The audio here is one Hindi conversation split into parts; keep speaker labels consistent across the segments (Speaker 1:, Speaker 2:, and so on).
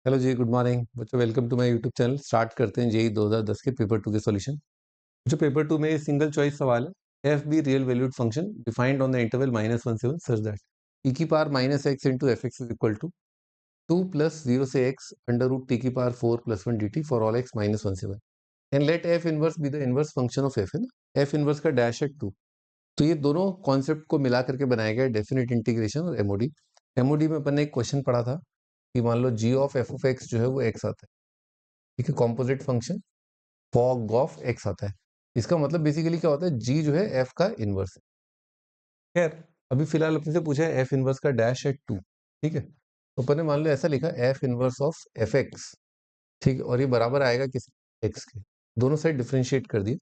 Speaker 1: हेलो जी, गुड मॉर्निंग बच्चों। Welcome to my YouTube channel. Start करते हैं जेई 2010 के पेपर 2 के सॉल्यूशन। जो पेपर 2 में ये सिंगल चॉइस सवाल है, F be real valued function defined on the interval -1 से 1 सच दैट e की power -x into F X is equal to 2 plus 0 से x अंडर रूट टी की power 4 plus 1 dt for all x -1 से 1 and let F inverse be the inverse function of F, है ना। एफ इनवर्स का डैश एट 2। तो ये दोनों कॉन्सेप्ट को मिला करके बनाया गया डेफिनेट इंटीग्रेशन और एमओडी। एमओडी में अपन ने एक क्वेश्चन पढ़ा था कि मान लो जी ऑफ एफ ऑफ एक्स जो है वो एक्स आता है, ठीक है। Composite function fog of x आता है। इसका मतलब बेसिकली क्या होता है, जी जो है एफ का इनवर्स है। खैर, अभी फिलहाल अपने से पूछा है एफ इनवर्स का डैश है 2, ठीक है। तो अपन ने मान लो ऐसा लिखा F inverse of F x, ठीक है। और ये बराबर आएगा किस, एक्स के। दोनों साइड डिफ्रेंशिएट कर दिए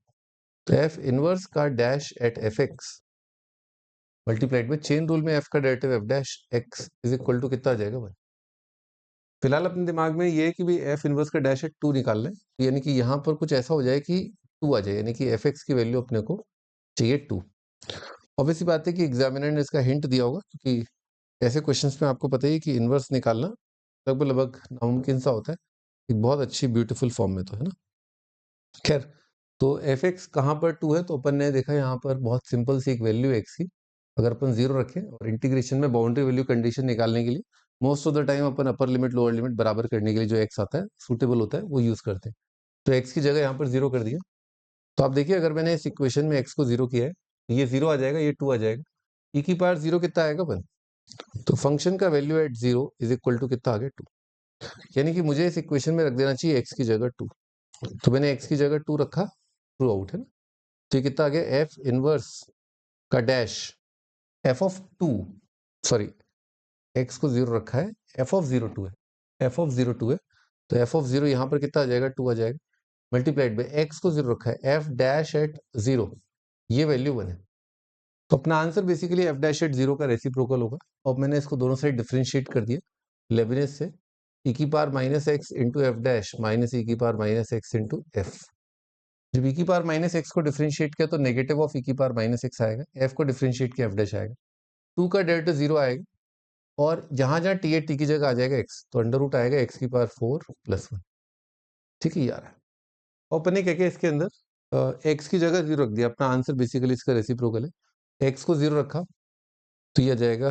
Speaker 1: तो एफ इनवर्स का dash at F X multiplied में चेन रूल में एफ का derivative F dash X is equal to कितना आ जाएगा भाई। फिलहाल अपने दिमाग में ये है कि भी एफ इनवर्स का डैश एट 2 निकाल लें, यानी कि यहाँ पर कुछ ऐसा हो जाए कि 2 आ जाए, यानी कि एफ एक्स की वैल्यू अपने को चाहिए 2। ऑब्वियसली बात है कि एग्जामिनर ने इसका हिंट दिया होगा, क्योंकि ऐसे क्वेश्चंस में आपको पता ही है कि इनवर्स निकालना लगभग लगभग नामुमकिन सा होता है। एक बहुत अच्छी ब्यूटीफुल फॉर्म में तो, है ना। खैर, तो एफ एक्स कहाँ पर 2 है, तो अपन ने देखा यहाँ पर बहुत सिंपल सी एक वैल्यू एक्स की अगर अपन 0 रखें और इंटीग्रेशन में बाउंड्री वैल्यू कंडीशन निकालने के लिए most of the time upon upper limit lower limit बराबर करने के लिए जो एक्स आता है सूटेबल होता है वो यूज करते हैं। तो एक्स की जगह यहाँ पर 0 कर दिया। तो आप देखिए, अगर मैंने इस इक्वेशन में एक्स को 0 किया है, ये 0 आ जाएगा, ये 2 आ जाएगा। ई की पावर 0 कितना आएगा अपन, तो फंक्शन का value at 0 is equal to कितना आ गया 2। यानी कि मुझे इस इक्वेशन में रख देना चाहिए एक्स की जगह 2। तो मैंने एक्स की जगह 2 रखा, ट्रू आउट, है ना। तो ये कितना आ गया, एफ इनवर्स का dash F of 2, sorry x को 0 रखा है, एफ ऑफ 0 2 है, एफ ऑफ 0 2 है। तो एफ ऑफ 0 यहाँ पर कितना आ जाएगा, 2 आ जाएगा, मल्टीप्लाइड बाय एक्स को 0 रखा है, एफ डैश एट 0, ये वैल्यू बने। तो अपना answer basically F dash at 0 का रेसिप्रोकल होगा। अब मैंने इसको दोनों साइड डिफरेंशिएट कर दिया लेबनिज से, ई की power minus x into f dash minus e की power minus x into f. जब ई की पावर माइनस एक्स को डिफरेंशिएट किया तो नेगेटिव ऑफ ई की पावर माइनस एक्स आएगा, एफ को डिफरेंशिएट किया एफ डैश आएगा, 2 का डेरिवेटिव 0 आएगा, और जहां जहां टी है टी की जगह आ जाएगा एक्स, तो अंडर रूट आएगा एक्स की पावर 4 प्लस 1, ठीक है यार। और अपन ने क्या किया इसके अंदर एक्स की जगह 0 रख दिया। अपना आंसर बेसिकली इसका रेसिप्रोकल है, एक्स को 0 रखा तो ये आ जाएगा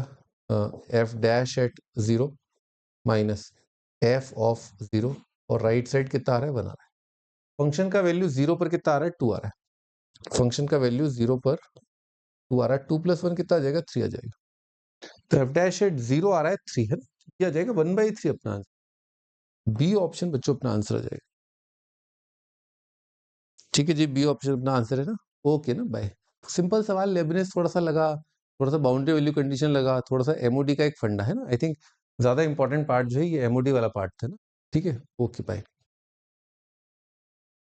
Speaker 1: F dash at 0 minus F of 0, और राइट साइड कितना आ रहा है, 1 आ रहा है। फंक्शन का वैल्यू 0 पर कितना आ रहा है, 2 आ रहा है। फंक्शन का वैल्यू 0 पर 2 आ रहा है, 2 प्लस 1 कितना आ जाएगा, 3 आ जाएगा। तो एफ डैश एट 0 आ रहा है 3, है, ये आ जाएगा 1/3 अपना आंसर। बी ऑप्शन बच्चों अपना आंसर आ जाएगा, ठीक है जी। बी ऑप्शन अपना आंसर है ना, ओके ना, बाय। सिंपल सवाल, लेबनिज थोड़ा सा लगा, थोड़ा सा बाउंड्री वैल्यू कंडीशन लगा, थोड़ा सा एमओडी का एक फंडा है ना। आई थिंक ज्यादा इंपॉर्टेंट पार्ट जो है ये एमओडी वाला पार्ट था ना, ठीक है। Okay bye.